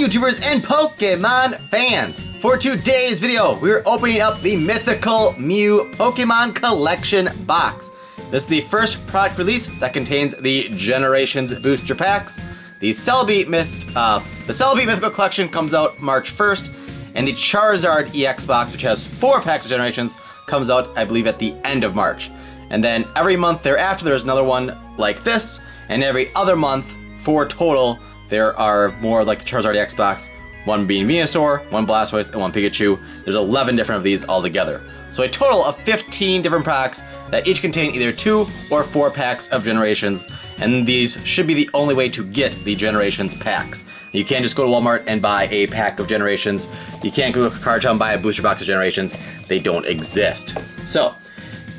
YouTubers and Pokemon fans. For today's video, we're opening up the Mythical Mew Pokemon Collection box. This is the first product release that contains the Generations booster packs. The Celebi Mythical Collection comes out March 1st, and the Charizard EX box, which has 4 packs of Generations, comes out, I believe, at the end of March. And then every month thereafter, there's another one like this, and every other month, 4 total, there are more like the Charizard EX box, one being Venusaur, one Blastoise, and one Pikachu. There's 11 different of these altogether. So a total of 15 different packs that each contain either 2 or 4 packs of Generations, and these should be the only way to get the Generations packs. You can't just go to Walmart and buy a pack of Generations. You can't go to Card Shop and buy a booster box of Generations. They don't exist. So,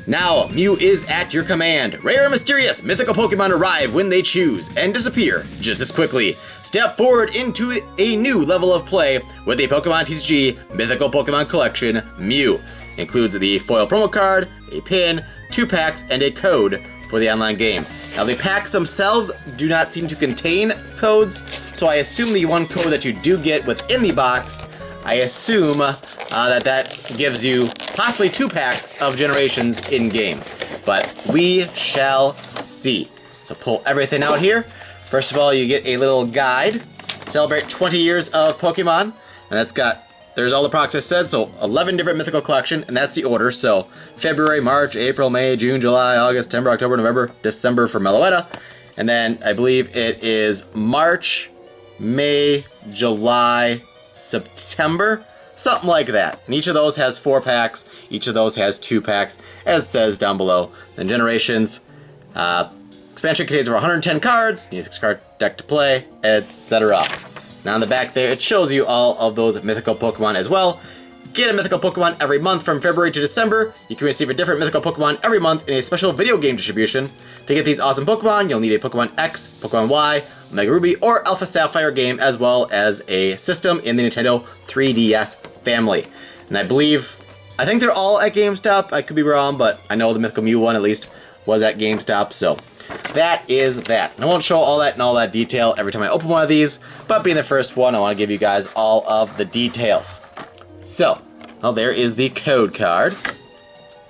now, Mew is at your command. Rare and mysterious mythical Pokemon arrive when they choose and disappear just as quickly. Step forward into a new level of play with a Pokemon TCG Mythical Pokemon Collection Mew. Includes the foil promo card, a pin, 2 packs, and a code for the online game. Now, the packs themselves do not seem to contain codes, so I assume the one code that you do get within the box, I assume that gives you possibly 2 packs of Generations in-game. But we shall see. So pull everything out here. First of all, you get a little guide. Celebrate 20 years of Pokemon. And that's got, there's all the products I said, so 11 different mythical collection, and that's the order. So February, March, April, May, June, July, August, September, October, November, December for Meloetta. And then I believe it is March, May, July, September, something like that. And each of those has 4 packs, each of those has 2 packs, as it says down below. Then Generations, expansion contains over 110 cards, you need a 6-card deck to play, etc. Now on the back there, it shows you all of those mythical Pokemon as well. Get a mythical Pokemon every month from February to December. You can receive a different mythical Pokemon every month in a special video game distribution. To get these awesome Pokemon, you'll need a Pokemon X, Pokemon Y, Omega Ruby, or Alpha Sapphire game, as well as a system in the Nintendo 3DS family. And I think they're all at GameStop. I could be wrong, but I know the Mythical Mew one, at least, was at GameStop, so that is that. And I won't show all that in all that detail every time I open one of these, but being the first one, I want to give you guys all of the details. So, well, there is the code card,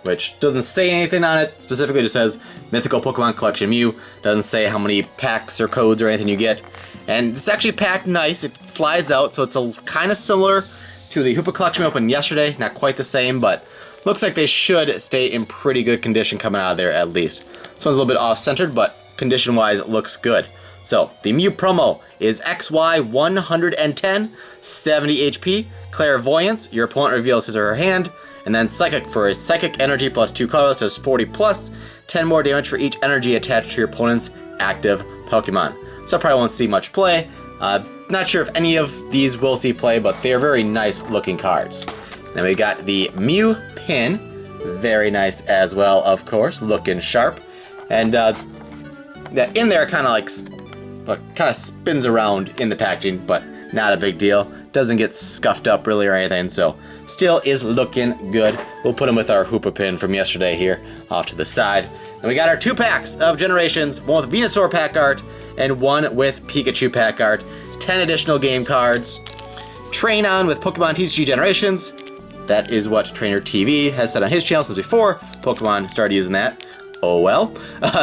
which doesn't say anything on it. Specifically just says Mythical Pokemon Collection Mew. Doesn't say how many packs or codes or anything you get. And it's actually packed nice. It slides out, so it's kind of similar to the Hoopa Collection we opened yesterday. Not quite the same, but looks like they should stay in pretty good condition coming out of there at least. This one's a little bit off-centered, but condition-wise it looks good. So, the Mew promo is XY 110, 70 HP, Clairvoyance, your opponent reveals his or her hand, and then Psychic for his Psychic Energy plus 2 colorless does 40 plus, 10 more damage for each energy attached to your opponent's active Pokemon. So I probably won't see much play. Not sure if any of these will see play, but they are very nice looking cards. Then we got the Mew pin, very nice as well, of course, looking sharp. And in there kind of spins around in the packaging, but not a big deal. Doesn't get scuffed up really or anything, so still is looking good. We'll put them with our Hoopa pin from yesterday here off to the side. And we got our 2 packs of Generations, one with Venusaur pack art and one with Pikachu pack art. 10 additional game cards. Train on with Pokemon TCG Generations. That is what Trainer TV has said on his channel since before Pokemon started using that. Oh well.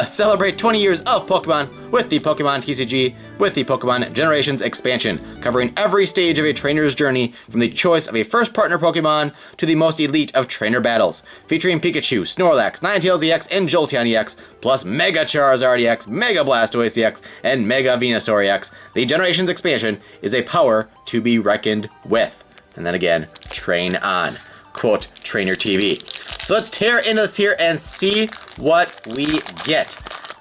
Celebrate 20 years of Pokemon with the Pokemon TCG with the Pokemon Generations expansion, covering every stage of a trainer's journey from the choice of a first partner Pokemon to the most elite of trainer battles, featuring Pikachu, Snorlax, Ninetales EX, and Jolteon EX, plus Mega Charizard EX, Mega Blastoise EX, and Mega Venusaur EX. The Generations expansion is a power to be reckoned with. And then again, train on. Quote, Trainer TV. So let's tear into this here and see what we get.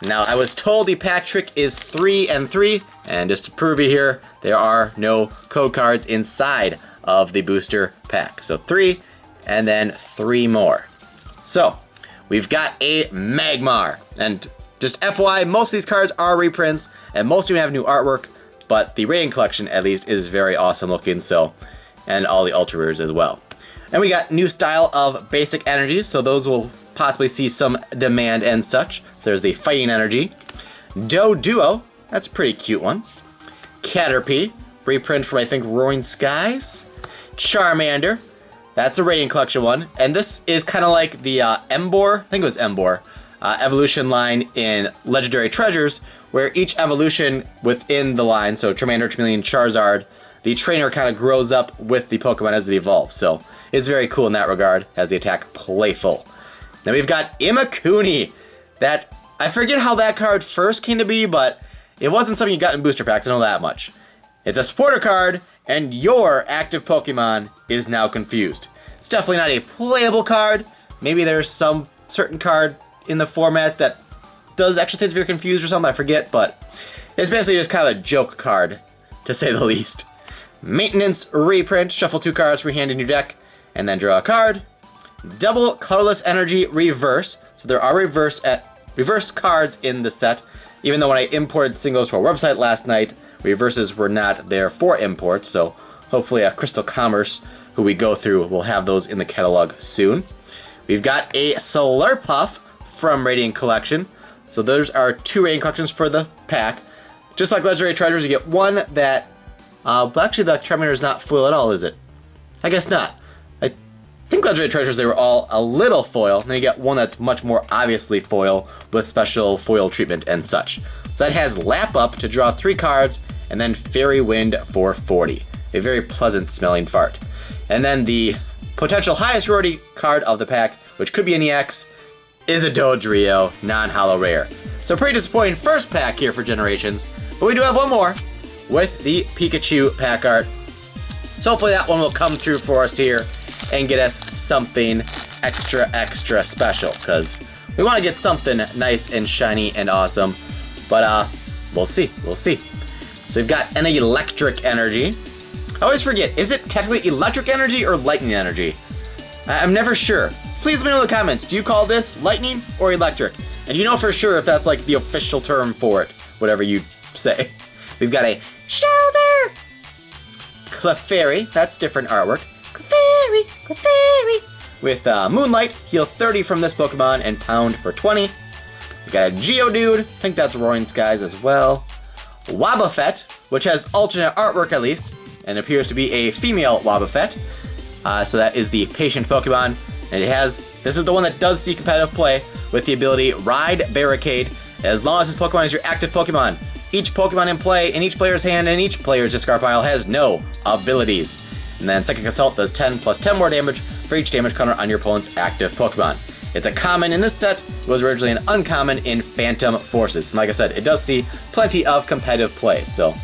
Now, I was told the pack trick is 3 and 3, and just to prove it here, there are no code cards inside of the booster pack. So 3, and then 3 more. So, we've got a Magmar, and just FYI, most of these cards are reprints, and most of them have new artwork, but the Rain collection, at least, is very awesome looking, so, and all the Ultra Rares as well. And we got new style of basic energies, so those will possibly see some demand and such. So there's the Fighting Energy. Doduo, that's a pretty cute one. Caterpie, reprint from, I think, Roaring Skies. Charmander. That's a Radiant Collection one. And this is kind of like the Emboar, I think it was Emboar, evolution line in Legendary Treasures, where each evolution within the line, so Charmander, Charmeleon, Charizard, the trainer kind of grows up with the Pokemon as it evolves. So it's very cool in that regard, has the attack Playful. Then we've got Imakuni. That, I forget how that card first came to be, but it wasn't something you got in booster packs, I know that much. It's a supporter card, and your active Pokemon is now confused. It's definitely not a playable card. Maybe there's some certain card in the format that does extra things if you're confused or something, I forget, but it's basically just kind of a joke card, to say the least. Maintenance reprint, shuffle 2 cards, freehand in your deck, and then draw a card. Double Colorless Energy reverse. So there are reverse cards in the set, even though when I imported singles to our website last night, reverses were not there for import, so hopefully Crystal Commerce, who we go through, will have those in the catalog soon. We've got a Slurpuff from Radiant Collection. So those are 2 Radiant Collections for the pack. Just like Legendary Treasures, you get one that... but actually the Charmander is not foil at all, is it? I guess not. I think Legendary Treasures, they were all a little foil. And then you get one that's much more obviously foil with special foil treatment and such. So that has Lap Up to draw 3 cards, and then Fairy Wind for 40. A very pleasant smelling fart. And then the potential highest rarity card of the pack, which could be an EX, is a Dodrio, non-holo rare. So pretty disappointing first pack here for Generations, but we do have one more with the Pikachu pack art. So hopefully that one will come through for us here and get us something extra special, because we want to get something nice and shiny and awesome, but we'll see. So we've got an Electric Energy. I always forget, is it technically Electric Energy or Lightning Energy? I'm never sure. Please let me know in the comments, do you call this Lightning or Electric? And you know for sure if that's like the official term for it, whatever you say. We've got a Shelter! Clefairy, that's different artwork. Clefairy! With Moonlight, heal 30 from this Pokemon and pound for 20. We've got a Geodude, I think that's Roaring Skies as well. Wobbuffet, which has alternate artwork at least, and appears to be a female Wobbuffet. So that is the Patient Pokemon. And this is the one that does see competitive play with the ability Ride Barricade. As long as this Pokemon is your active Pokemon, each Pokemon in play in each player's hand and each player's discard pile has no abilities. And then Psychic Assault does 10 plus 10 more damage for each damage counter on your opponent's active Pokemon. It's a common in this set, it was originally an uncommon in Phantom Forces. And like I said, it does see plenty of competitive play. So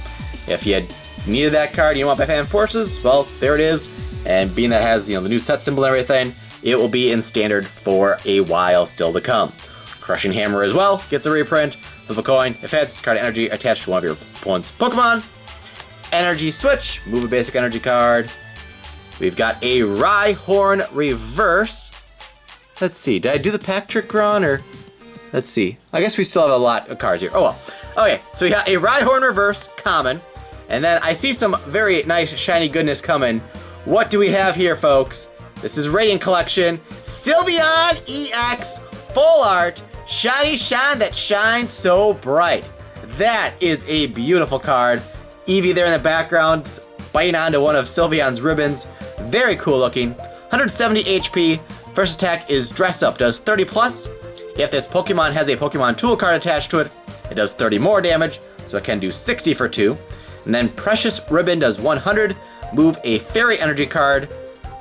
if you had needed that card, you don't want by Phantom Forces, well, there it is. And being that it has the new set symbol and everything, it will be in standard for a while still to come. Crushing Hammer as well gets a reprint. Flip a coin. If it has card energy attached to one of your opponent's Pokemon. Energy Switch. Move a basic energy card. We've got a Rhyhorn reverse. Let's see. Did I do the pack trick wrong or? Let's see. I guess we still have a lot of cards here. Oh well. Okay, so we got a Rhyhorn reverse common. And then I see some very nice shiny goodness coming. What do we have here, folks? This is Radiant Collection, Sylveon EX, full art, shiny shine that shines so bright. That is a beautiful card. Eevee there in the background, biting onto one of Sylveon's ribbons. Very cool looking. 170 HP, first attack is Dress Up, does 30 plus. If this Pokemon has a Pokemon Tool card attached to it, it does 30 more damage, so it can do 60 for 2. And then Precious Ribbon does 100, move a Fairy Energy card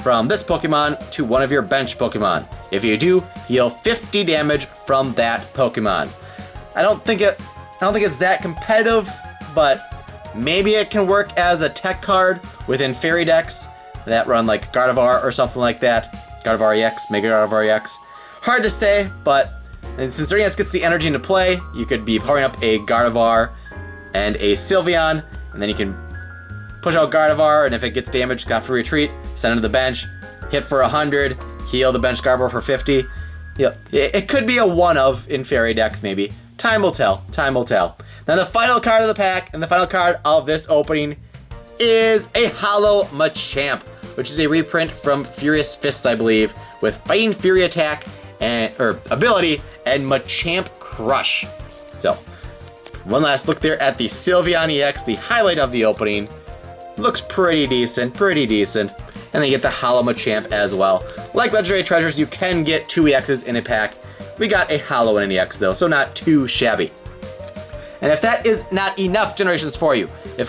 from this Pokemon to one of your bench Pokemon. If you do, heal 50 damage from that Pokemon. I don't think it's that competitive, but maybe it can work as a tech card within Fairy decks that run like Gardevoir or something like that. Gardevoir EX, Mega Gardevoir EX. Hard to say, but since Radiance gets the energy into play, you could be powering up a Gardevoir and a Sylveon, and then you can push out Gardevoir, and if it gets damaged, got for retreat, send it to the bench, hit for 100, heal the bench Gardevoir for 50. Yep, it could be a one of in Fairy decks, maybe. Time will tell. Now the final card of the pack, and the final card of this opening, is a Holo Machamp, which is a reprint from Furious Fists, I believe, with Fighting Fury attack or ability and Machamp Crush. So, one last look there at the Sylveon EX, the highlight of the opening. Looks pretty decent, pretty decent. And then you get the Holo Machamp as well. Like Legendary Treasures, you can get 2 EXs in a pack. We got a Holo and an EX though, so not too shabby. And if that is not enough generations for you,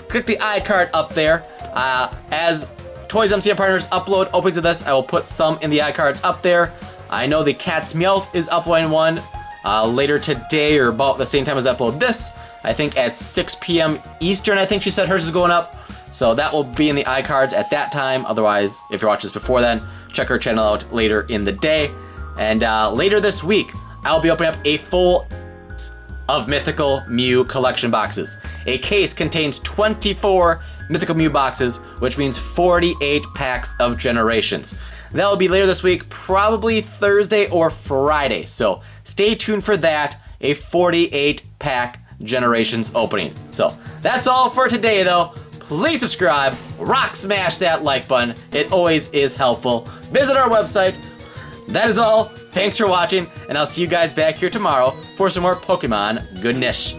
click the iCard up there. As Toys MCM Partners upload openings of this, I will put some in the iCards up there. I know the Cat's Meowth is uploading one later today or about the same time as I upload this. I think at 6 p.m. Eastern, I think she said hers is going up. So that will be in the iCards at that time. Otherwise, if you're watching this before then, check her channel out later in the day. And later this week, I'll be opening up a full of Mythical Mew collection boxes. A case contains 24 Mythical Mew boxes, which means 48 packs of generations. That will be later this week, probably Thursday or Friday. So stay tuned for that, a 48 pack generations opening. So that's all for today though. Please subscribe, rock smash that like button. It always is helpful. Visit our website. That is all. Thanks for watching, and I'll see you guys back here tomorrow for some more Pokemon goodness.